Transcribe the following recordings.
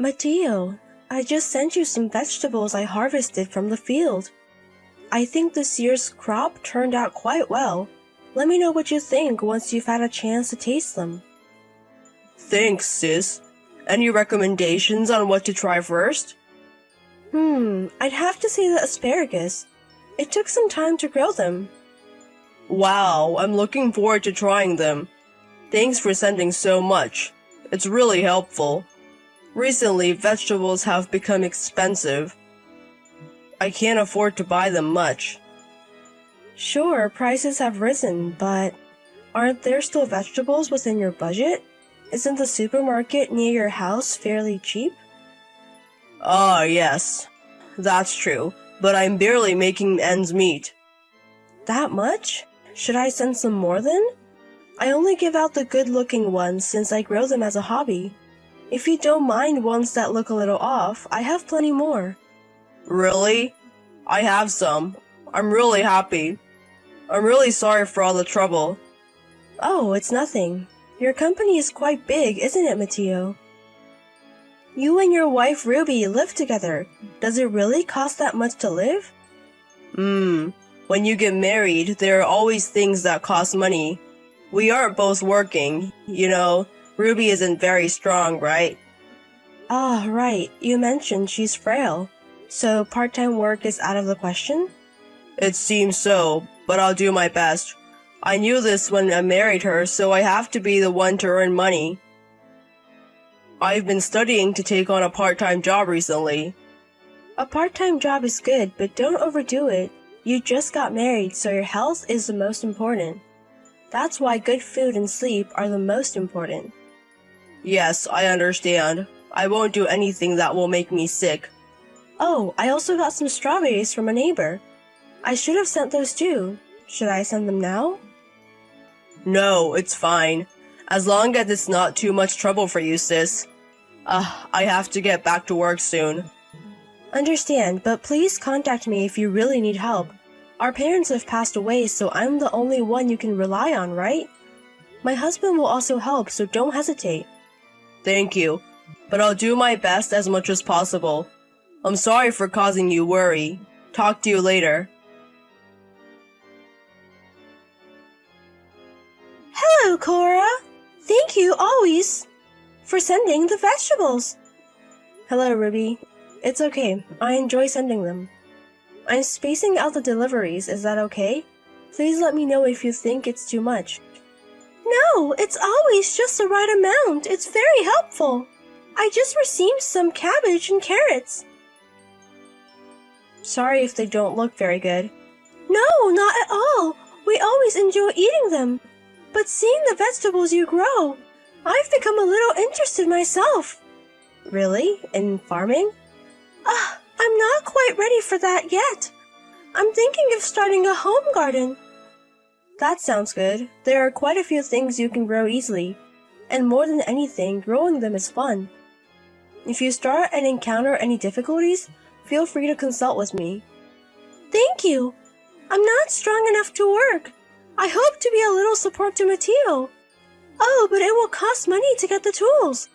Mateo, I just sent you some vegetables I harvested from the field. I think this year's crop turned out quite well. Let me know what you think once you've had a chance to taste them. Thanks, sis. Any recommendations on what to try first? I'd have to say the asparagus. It took some time to grow them. Wow, I'm looking forward to trying them. Thanks for sending so much. It's really helpful. Recently, vegetables have become expensive. I can't afford to buy them much. Sure, prices have risen, but aren't there still vegetables within your budget? Isn't the supermarket near your house fairly cheap? Ah, yes. That's true, but I'm barely making ends meet. That much? Should I send some more then? I only give out the good-looking ones since I grow them as a hobby. If you don't mind ones that look a little off, I have plenty more. Really? I have some. I'm really happy. I'm really sorry for all the trouble. Oh, it's nothing. Your company is quite big, isn't it, Mateo? You and your wife Ruby live together. Does it really cost that much to live? When you get married, there are always things that cost money. We aren't both working, Ruby isn't very strong, right? Ah, right. You mentioned she's frail. So part-time work is out of the question? It seems so, but I'll do my best. I knew this when I married her, so I have to be the one to earn money. I've been studying to take on a part-time job recently. A part-time job is good, but don't overdo it. You just got married, so your health is the most important. That's why good food and sleep are the most important. Yes, I understand. I won't do anything that will make me sick. Oh, I also got some strawberries from a neighbor. I should have sent those too. Should I send them now? No, it's fine. As long as it's not too much trouble for you, sis. I have to get back to work soon. Understand, but please contact me if you really need help. Our parents have passed away, so I'm the only one you can rely on, right? My husband will also help, so don't hesitate. Thank you, but I'll do my best as much as possible. I'm sorry for causing you worry. Talk to you later. Hello, Cora! Thank you always for sending the vegetables. Hello, Ruby. It's okay. I enjoy sending them. I'm spacing out the deliveries. Is that okay? Please let me know if you think it's too much. No, it's always just the right amount. It's very helpful. I just received some cabbage and carrots. Sorry if they don't look very good. No, not at all. We always enjoy eating them. But seeing the vegetables you grow, I've become a little interested myself. Really? In farming? I'm not quite ready for that yet. I'm thinking of starting a home garden. That sounds good. There are quite a few things you can grow easily. And more than anything, growing them is fun. If you start and encounter any difficulties, feel free to consult with me. Thank you. I'm not strong enough to work. I hope to be a little support to Mateo. Oh, but it will cost money to get the tools.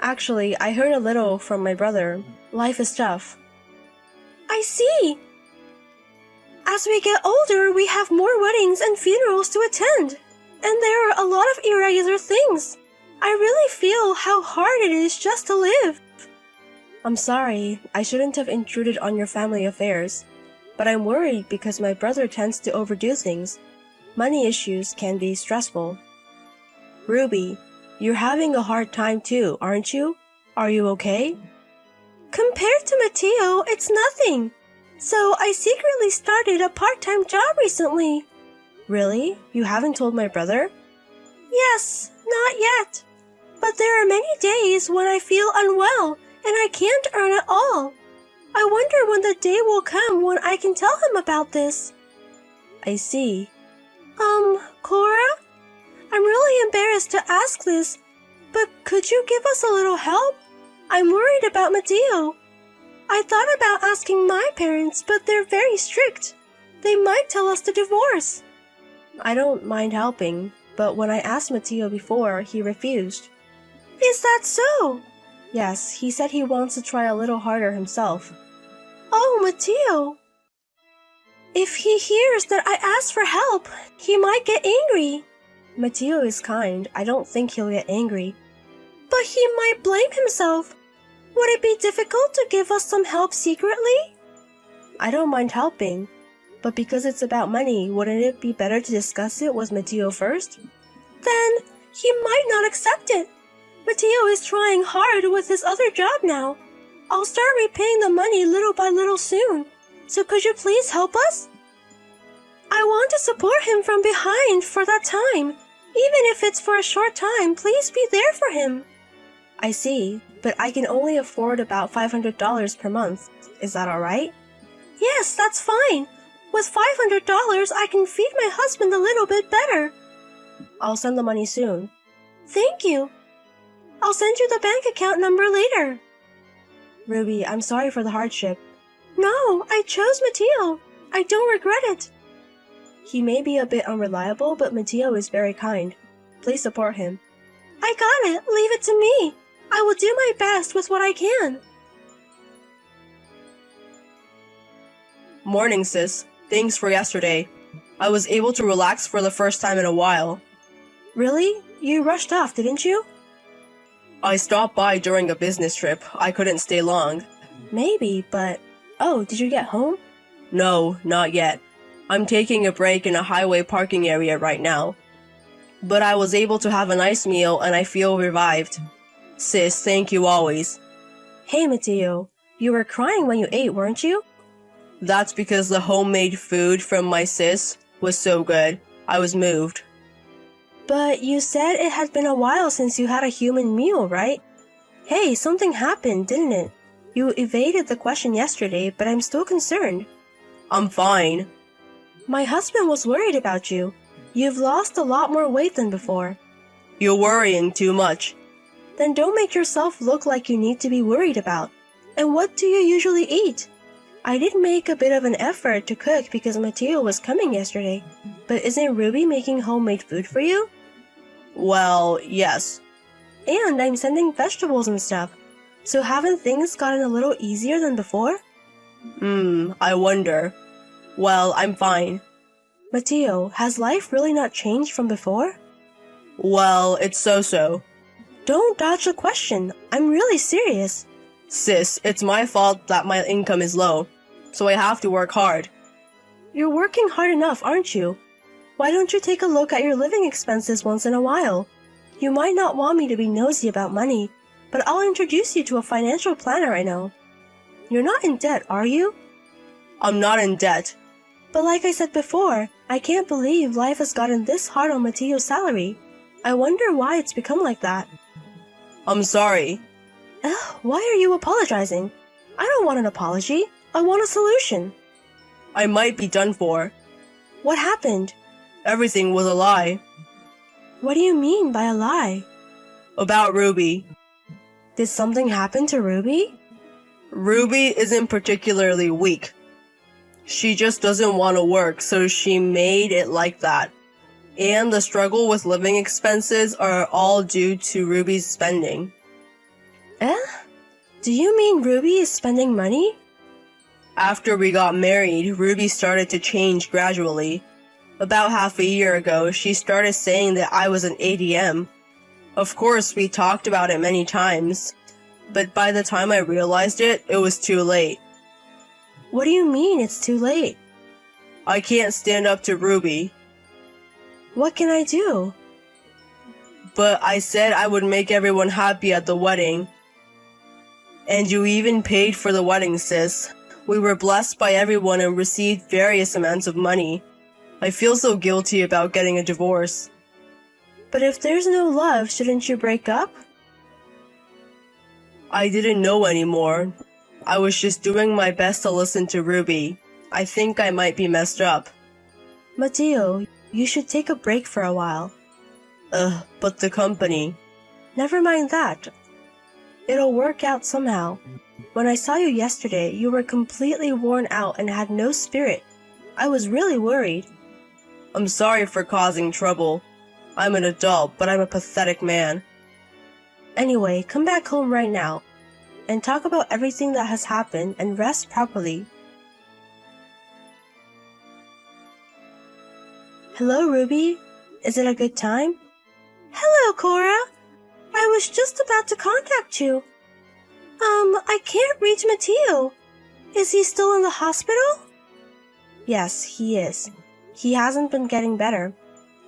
Actually, I heard a little from my brother. Life is tough. I see. As we get older, we have more weddings and funerals to attend. And there are a lot of irregular things. I really feel how hard it is just to live. I'm sorry, I shouldn't have intruded on your family affairs. But I'm worried because my brother tends to overdo things. Money issues can be stressful. Ruby, you're having a hard time too, aren't you? Are you okay? Compared to Mateo, it's nothing. So I secretly started a part-time job recently. Really? You haven't told my brother? Yes, not yet. But there are many days when I feel unwell and I can't earn at all. I wonder when the day will come when I can tell him about this. I see. Cora? I'm really embarrassed to ask this, but could you give us a little help? I'm worried about Mateo. I thought about asking my parents, but they're very strict. They might tell us to divorce. I don't mind helping, but when I asked Mateo before, he refused. Is that so? Yes, he said he wants to try a little harder himself. Oh, Mateo! If he hears that I asked for help, he might get angry. Mateo is kind. I don't think he'll get angry. But he might blame himself. Would it be difficult to give us some help secretly? I don't mind helping. But because it's about money, wouldn't it be better to discuss it with Mateo first? Then he might not accept it. Mateo is trying hard with his other job now. I'll start repaying the money little by little soon. So could you please help us? I want to support him from behind for that time. Even if it's for a short time, please be there for him. I see, but I can only afford about $500 per month. Is that alright? Yes, that's fine. With $500, I can feed my husband a little bit better. I'll send the money soon. Thank you. I'll send you the bank account number later. Ruby, I'm sorry for the hardship. No, I chose Mateo. I don't regret it. He may be a bit unreliable, but Mateo is very kind. Please support him. I got it. Leave it to me. I will do my best with what I can. Morning, sis. Thanks for yesterday. I was able to relax for the first time in a while. Really? You rushed off, didn't you? I stopped by during a business trip. I couldn't stay long. Maybe, but... Oh, did you get home? No, not yet. I'm taking a break in a highway parking area right now. But I was able to have a nice meal and I feel revived. Sis, thank you always. Hey, Mateo. You were crying when you ate, weren't you? That's because the homemade food from my sis was so good. I was moved. But you said it had been a while since you had a human meal, right? Hey, something happened, didn't it? You evaded the question yesterday, but I'm still concerned. I'm fine. My husband was worried about you. You've lost a lot more weight than before. You're worrying too much. Then don't make yourself look like you need to be worried about. And what do you usually eat? I did make a bit of an effort to cook because Mateo was coming yesterday. But isn't Ruby making homemade food for you? Well, yes. And I'm sending vegetables and stuff. So haven't things gotten a little easier than before? I wonder. Well, I'm fine. Mateo, has life really not changed from before? Well, it's so-so. Don't dodge the question. I'm really serious. Sis, it's my fault that my income is low, so I have to work hard. You're working hard enough, aren't you? Why don't you take a look at your living expenses once in a while? You might not want me to be nosy about money, but I'll introduce you to a financial planner I know. You're not in debt, are you? I'm not in debt. But like I said before, I can't believe life has gotten this hard on Mateo's salary. I wonder why it's become like that. I'm sorry. Why are you apologizing? I don't want an apology. I want a solution. I might be done for. What happened? Everything was a lie. What do you mean by a lie? About Ruby. Did something happen to Ruby? Ruby isn't particularly weak. She just doesn't want to work, so she made it like that. And the struggle with living expenses are all due to Ruby's spending. Do you mean Ruby is spending money? After we got married, Ruby started to change gradually. About half a year ago, she started saying that I was an ATM. Of course, we talked about it many times, but by the time I realized it, it was too late. What do you mean it's too late? I can't stand up to Ruby. What can I do? But I said I would make everyone happy at the wedding. And you even paid for the wedding, sis. We were blessed by everyone and received various amounts of money. I feel so guilty about getting a divorce. But if there's no love, shouldn't you break up? I didn't know anymore. I was just doing my best to listen to Ruby. I think I might be messed up. Mateo, you should take a break for a while. But the company. Never mind that. It'll work out somehow. When I saw you yesterday, you were completely worn out and had no spirit. I was really worried. I'm sorry for causing trouble. I'm an adult, but I'm a pathetic man. Anyway, come back home right now and talk about everything that has happened and rest properly. Hello, Ruby. Is it a good time? Hello, Cora. I was just about to contact you. I can't reach Mateo. Is he still in the hospital? Yes, he is. He hasn't been getting better.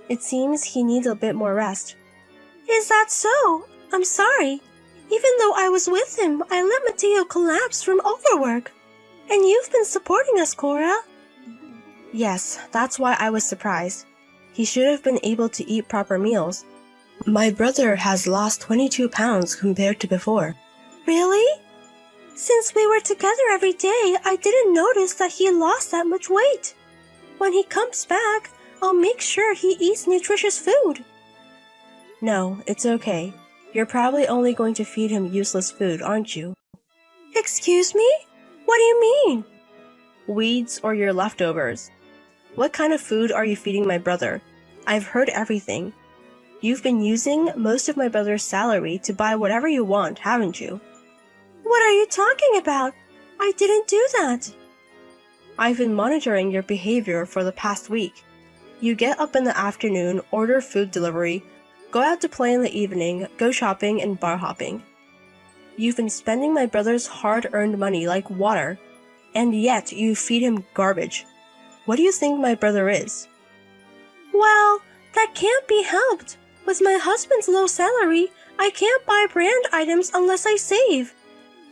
It seems he needs a bit more rest. Is that so? I'm sorry. Even though I was with him, I let Mateo collapse from overwork. And you've been supporting us, Cora. Yes, that's why I was surprised. He should have been able to eat proper meals. My brother has lost 22 pounds compared to before. Really? Since we were together every day, I didn't notice that he lost that much weight. When he comes back, I'll make sure he eats nutritious food. No, it's okay. You're probably only going to feed him useless food, aren't you? Excuse me? What do you mean? Weeds or your leftovers. What kind of food are you feeding my brother? I've heard everything. You've been using most of my brother's salary to buy whatever you want, haven't you? What are you talking about? I didn't do that. I've been monitoring your behavior for the past week. You get up in the afternoon, order food delivery, go out to play in the evening, go shopping and bar hopping. You've been spending my brother's hard-earned money like water, and yet you feed him garbage. What do you think my brother is? Well, that can't be helped. With my husband's low salary, I can't buy brand items unless I save.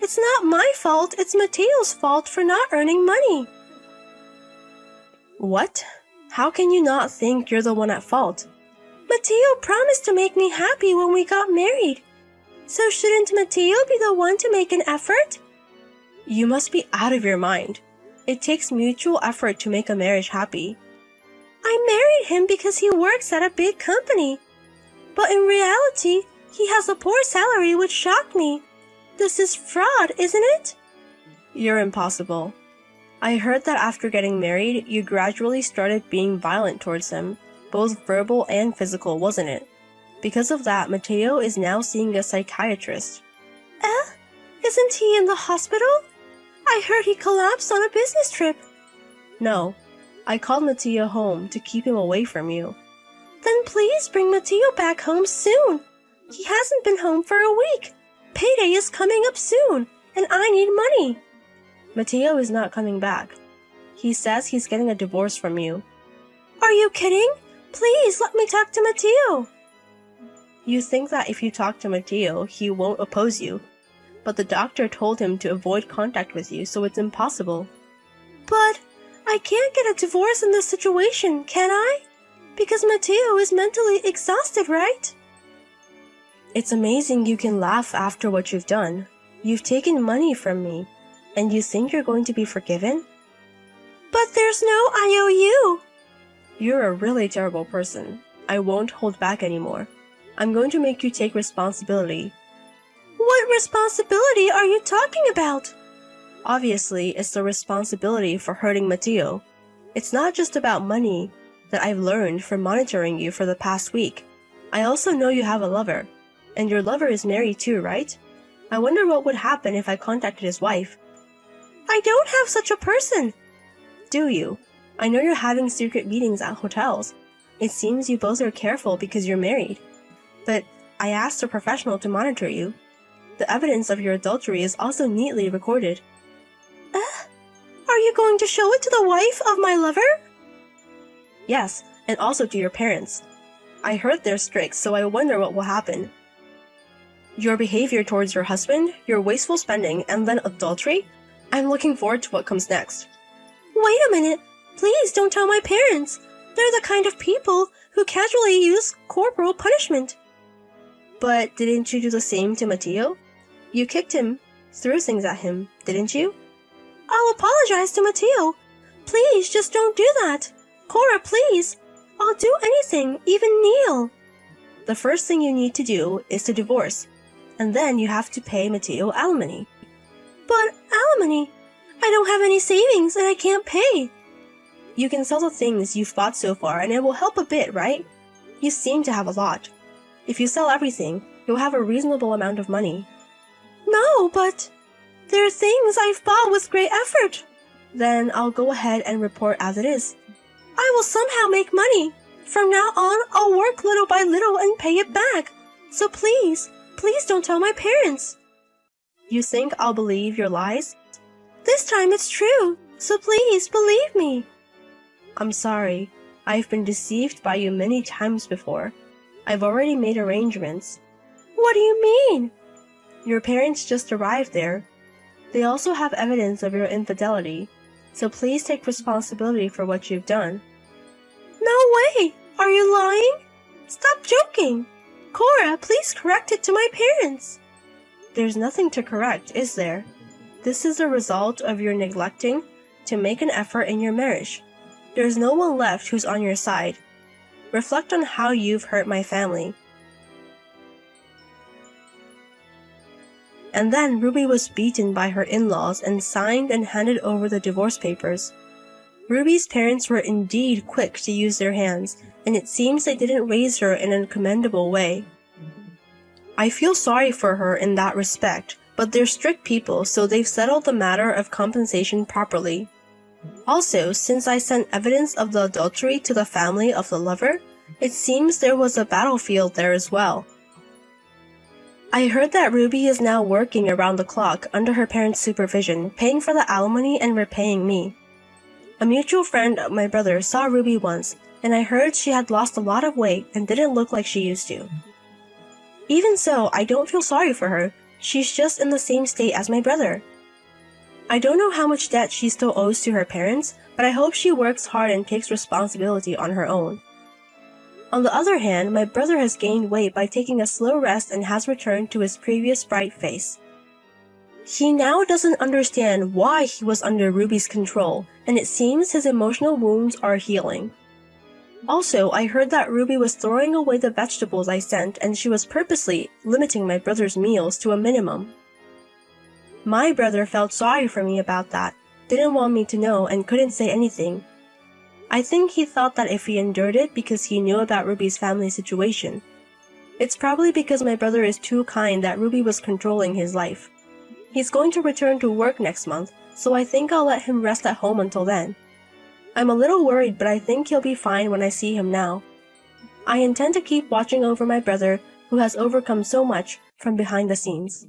It's not my fault, it's Mateo's fault for not earning money. What? How can you not think you're the one at fault? Mateo promised to make me happy when we got married. So shouldn't Mateo be the one to make an effort? You must be out of your mind. It takes mutual effort to make a marriage happy. I married him because he works at a big company. But in reality, he has a poor salary which shocked me. This is fraud, isn't it? You're impossible. I heard that after getting married, you gradually started being violent towards him, both verbal and physical, wasn't it? Because of that, Mateo is now seeing a psychiatrist. Isn't he in the hospital? I heard he collapsed on a business trip. No, I called Mateo home to keep him away from you. Then please bring Mateo back home soon. He hasn't been home for a week. Payday is coming up soon, and I need money. Mateo is not coming back. He says he's getting a divorce from you. Are you kidding? Please let me talk to Mateo. You think that if you talk to Mateo, he won't oppose you. But the doctor told him to avoid contact with you, so it's impossible. But I can't get a divorce in this situation, can I? Because Mateo is mentally exhausted, right? It's amazing you can laugh after what you've done. You've taken money from me, and you think you're going to be forgiven? But there's no IOU. You're a really terrible person. I won't hold back anymore. I'm going to make you take responsibility. What responsibility are you talking about? Obviously, it's the responsibility for hurting Mateo. It's not just about money that I've learned from monitoring you for the past week. I also know you have a lover. And your lover is married too, right? I wonder what would happen if I contacted his wife. I don't have such a person. Do you? I know you're having secret meetings at hotels. It seems you both are careful because you're married. But I asked a professional to monitor you. The evidence of your adultery is also neatly recorded. Are you going to show it to the wife of my lover? Yes, and also to your parents. I heard they're strict, so I wonder what will happen. Your behavior towards your husband, your wasteful spending, and then adultery? I'm looking forward to what comes next. Wait a minute. Please don't tell my parents. They're the kind of people who casually use corporal punishment. But didn't you do the same to Mateo? You kicked him, threw things at him, didn't you? I'll apologize to Mateo. Please, just don't do that. Cora, please. I'll do anything, even kneel. The first thing you need to do is to divorce, and then you have to pay Mateo alimony. But alimony? I don't have any savings and I can't pay. You can sell the things you've bought so far and it will help a bit, right? You seem to have a lot. If you sell everything, You'll have a reasonable amount of money. No, but there are things I've bought with great effort. Then I'll go ahead and report as it is. I will somehow make money. From now on, I'll work little by little and pay it back. So please don't tell my parents. You think I'll believe your lies? This time it's true, so please believe me. I'm sorry. I've been deceived by you many times before. I've already made arrangements. What do you mean? Your parents just arrived there. They also have evidence of your infidelity, so please take responsibility for what you've done. No way! Are you lying? Stop joking! Cora, please correct it to my parents. There's nothing to correct, is there? This is a result of your neglecting to make an effort in your marriage. There's no one left who's on your side. Reflect on how you've hurt my family. And then Ruby was beaten by her in-laws and signed and handed over the divorce papers. Ruby's parents were indeed quick to use their hands, and it seems they didn't raise her in a commendable way. I feel sorry for her in that respect, but they're strict people, so they've settled the matter of compensation properly. Also, since I sent evidence of the adultery to the family of the lover, it seems there was a battlefield there as well. I heard that Ruby is now working around the clock under her parents' supervision, paying for the alimony and repaying me. A mutual friend of my brother saw Ruby once, and I heard she had lost a lot of weight and didn't look like she used to. Even so, I don't feel sorry for her. She's just in the same state as my brother. I don't know how much debt she still owes to her parents, but I hope she works hard and takes responsibility on her own. On the other hand, my brother has gained weight by taking a slow rest and has returned to his previous bright face. He now doesn't understand why he was under Ruby's control, and it seems his emotional wounds are healing. Also, I heard that Ruby was throwing away the vegetables I sent, and she was purposely limiting my brother's meals to a minimum. My brother felt sorry for me about that, didn't want me to know, and couldn't say anything. I think he thought that if he endured it because he knew about Ruby's family situation. It's probably because my brother is too kind that Ruby was controlling his life. He's going to return to work next month, so I think I'll let him rest at home until then. I'm a little worried, but I think he'll be fine when I see him now. I intend to keep watching over my brother, who has overcome so much, from behind the scenes.